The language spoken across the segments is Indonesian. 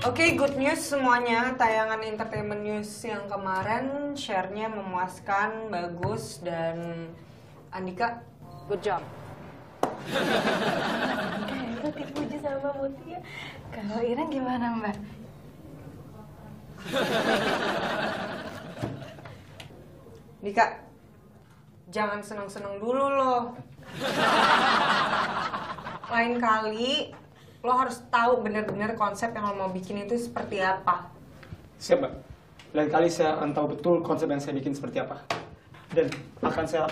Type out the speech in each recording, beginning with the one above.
Oke, good news semuanya. Tayangan Entertainment News yang kemarin share-nya memuaskan, bagus, dan Andika, good job. Hebat dipuji sama Mutia. Kalau Ira gimana, Mbak? Dika, jangan seneng-seneng dulu loh. Lain kali, lo harus tahu bener-bener konsep yang lo mau bikin itu seperti apa. Siap, Mbak. Lain kali saya akan tahu betul konsep yang saya bikin seperti apa. Dan akan saya...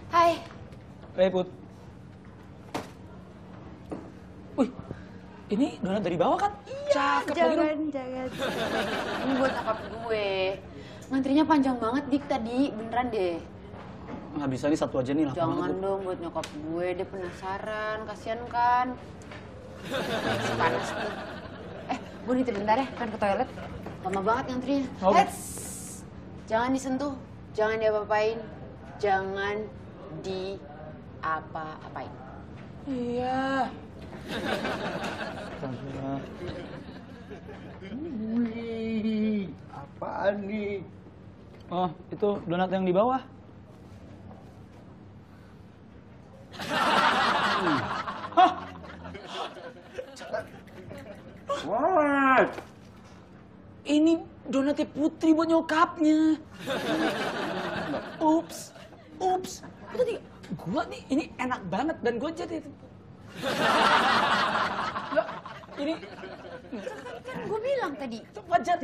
Hai. Hai, Put. Wih, ini donat dari bawah kan? Cakep lagi dong. Jangan. Ini buat nyokap gue. Ngantrinya panjang banget, Dik, tadi. Beneran deh. Nggak bisa, nih satu aja nih. Jangan dong buat nyokap gue, dia penasaran. Kasian kan? Masih panas nih. Gue nitip bentar ya, kan ke toilet. Lama banget ngantrinya. Oh. Jangan disentuh, jangan diapa-apain. Jangan diapa-apain. Iya. Wih, apaan nih? Oh, itu donat yang di bawah. Hah? What? Ini donatnya Putri buat nyokapnya. Ups. Tadi gua nih, ini enak banget dan gua jadi... Nggak, ini... Kan gue bilang tadi. Fajar.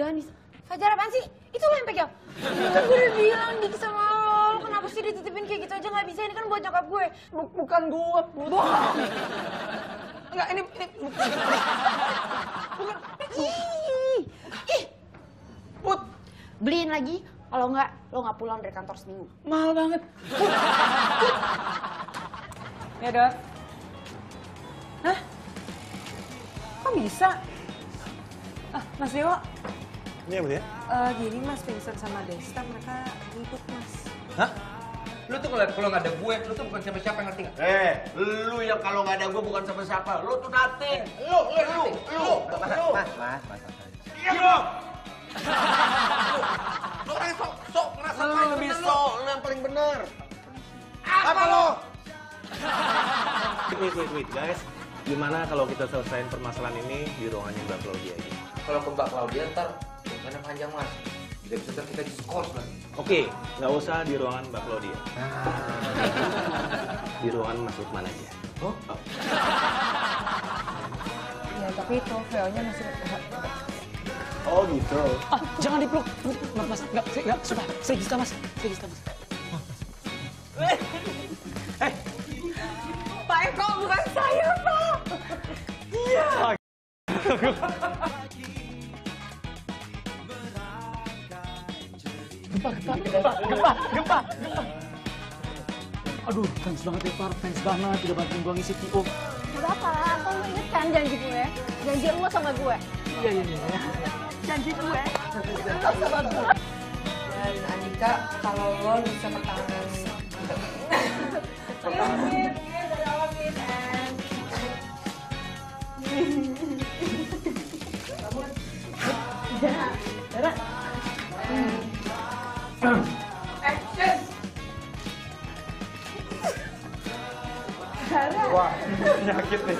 Fajar apaan sih? Itu lo yang pegang. Kan gue udah bilang Dik sama lo kenapa sih dititipin kayak gitu aja nggak bisa, ini kan buat nyokap gue. Bukan gua, bohong. Enggak, ini bukan. Ih, Put, beliin lagi. Kalau nggak, lo nggak pulang dari kantor seminggu. mahal banget. Ya, Dot. Hah? Kok bisa? Mas Dewa. Iya, Bu ya? Gini Mas, Vincent sama Desta, mereka ngikut Mas. Hah? Lu tuh kalau nggak ada gue, lu tuh bukan siapa-siapa, ngerti nggak? Lu yang kalau nggak ada gue bukan siapa-siapa. Lu tuh nothing. Lu. Mas. Iya dong. Lu orang yang sok ngerasa Lu paling lebih bener, sok, lu yang paling benar. Apa lo? Wait, guys. Gimana kalau kita selesaiin permasalahan ini di ruangannya Mbak Claudia aja? Kalau ke Mbak Claudia ntar mana panjang Mas. Bisa ntar kita diskors lagi. Oke, nggak usah di ruangan Mbak Claudia. Di ruangan Mas Lukman aja. Oh? Ya, tapi itu VO-nya masih... Oh gitu. Jangan dipeluk. Mas, enggak, sumpah. Saya Giska, Mas. Pak Eko, bukan saya, Pak! Iya! Gempa. Aduh, thanks banget ya, Par. Thanks banget udah bantuin gua ngisi TO. Gak apa, kan lo inget kan janji gue? Janji lo sama gue. Iya. Janji gue. Lo sama gue. Dan Andika, kalau lo bisa pertahanan... Action! Wah, penyakit nih.